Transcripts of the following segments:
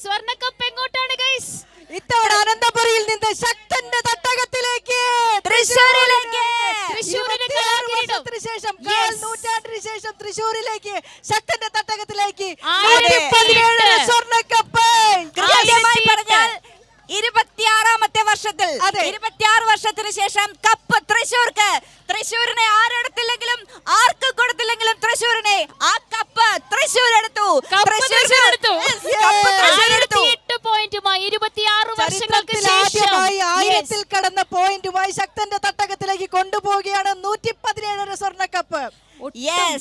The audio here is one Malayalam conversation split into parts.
സ്വർണ്ണക്കപ്പ് എങ്ങോട്ടാണ് ഗൈസ്? ഇത്തവണ അനന്തപുരിയിൽ നിന്ന് ശക്തന്റെ തട്ടകത്തിലേക്ക്, തൃശ്ശൂരിലേക്ക്. ശേഷം നൂറ്റാണ്ടിന് ശേഷം തൃശ്ശൂരിലേക്ക്, ശക്തന്റെ തട്ടകത്തിലേക്ക് 17 സ്വർണ്ണക്കപ്പ്. കൃത്യമായി പറഞ്ഞാൽ 26ാമത്തെ വർഷത്തിൽ 26 വർഷത്തിന് ശേഷം കപ്പ് തൃശ്ശൂർക്ക്. തൃശ്ശൂരിനെ ആരെടുത്തില്ലെങ്കിലും ആർക്ക് കൊടുത്തില്ലെങ്കിലും തൃശ്ശൂരിനെ ആ കപ്പ് തൃശ്ശൂർ എടുത്തു. 18 പോയിന്റുമായി 26 വർഷങ്ങൾക്ക് ശേഷം 1000-ൽ കടന്ന പോയിന്റുമായി ശക്തന്റെ തട്ടകത്തിലേക്ക് കൊണ്ടുപോവുകയാണ് 117 സ്വർണ്ണക്കപ്പ്. 1994,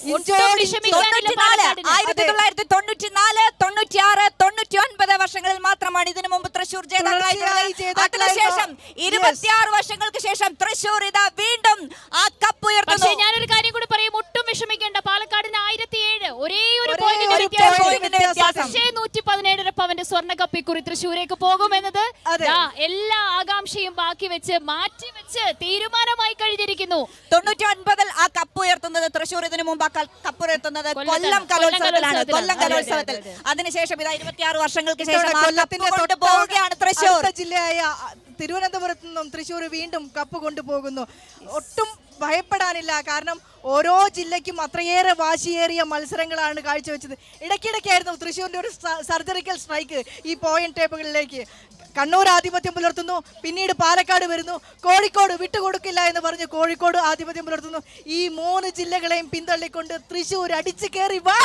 96, 99 വർഷങ്ങളിൽ മാത്രമാണ് ഇതിനു മുമ്പ് തൃശ്ശൂർ ജേതാക്കളായിട്ടുള്ളത്. അതിനുശേഷം 26 വർഷങ്ങൾക്ക് ശേഷം തൃശ്ശൂർ ഇതാ വീണ്ടും ആ കപ്പ് ഉയർത്തുന്നു. പക്ഷേ ഞാനൊരു കാര്യം കൂടി പറയും, ഒട്ടും വിഷമിക്കേണ്ട. പാലക്കാടിന് 1007, ഒരേ ഒരു പോയിന്റിന്റെ വ്യത്യാസം. 117 പവന്റെ സ്വർണ്ണക്കപ്പ് ഇക്കുറി തൃശ്ശൂരേക്ക് പോകുമെന്നത് എല്ലാ ആകാംക്ഷയും ബാക്കി വെച്ച് മാറ്റിവെച്ച് തീരുമാനമായി കഴിഞ്ഞിരിക്കുന്നു. 99 ആ കപ്പ് ഉയർത്തുന്നത് തൃശ്ശൂർ, ഇതിനു മുമ്പ് ആ കപ്പ് ഉയർത്തുന്നത് കൊല്ലം കലോത്സവത്തിലാണ്. കൊല്ലം കലോത്സവത്തിൽ. അതിനുശേഷം ഇതാ 26 വർഷങ്ങൾക്ക് ശേഷം പോവുകയാണ് തൃശ്ശൂർ. ജില്ലയായ തിരുവനന്തപുരത്ത് നിന്നും തൃശ്ശൂർ വീണ്ടും കപ്പ് കൊണ്ടുപോകുന്നു. ഒട്ടും ഭയപ്പെടാനില്ല. കാരണം ഓരോ ജില്ലയ്ക്കും അത്രയേറെ വാശിയേറിയ മത്സരങ്ങളാണ് കാഴ്ചവെച്ചത്. ഇടയ്ക്കിടയ്ക്കായിരുന്നു തൃശ്ശൂരിന്റെ ഒരു സർജറിക്കൽ സ്ട്രൈക്ക് ഈ പോയിന്റ് ടേബിളിലേക്ക്. കണ്ണൂർ ആധിപത്യം പുലർത്തുന്നു, പിന്നീട് പാലക്കാട് വരുന്നു, കോഴിക്കോട് വിട്ടുകൊടുക്കില്ല എന്ന് പറഞ്ഞ് കോഴിക്കോട് ആധിപത്യം പുലർത്തുന്നു. ഈ 3 ജില്ലകളെയും പിന്തള്ളിക്കൊണ്ട് തൃശ്ശൂർ അടിച്ചു കയറി വാ.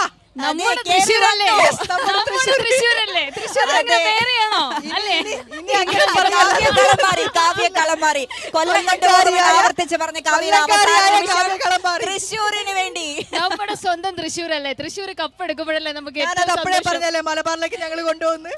തൃശ്ശൂരിന് വേണ്ടി നമ്മുടെ സ്വന്തം തൃശ്ശൂരല്ലേ. തൃശ്ശൂർ കപ്പ് എടുക്കുമ്പോഴല്ലേ നമുക്ക് പറഞ്ഞല്ലേ മലബാറിലേക്ക് ഞങ്ങൾ കൊണ്ടുവന്ന്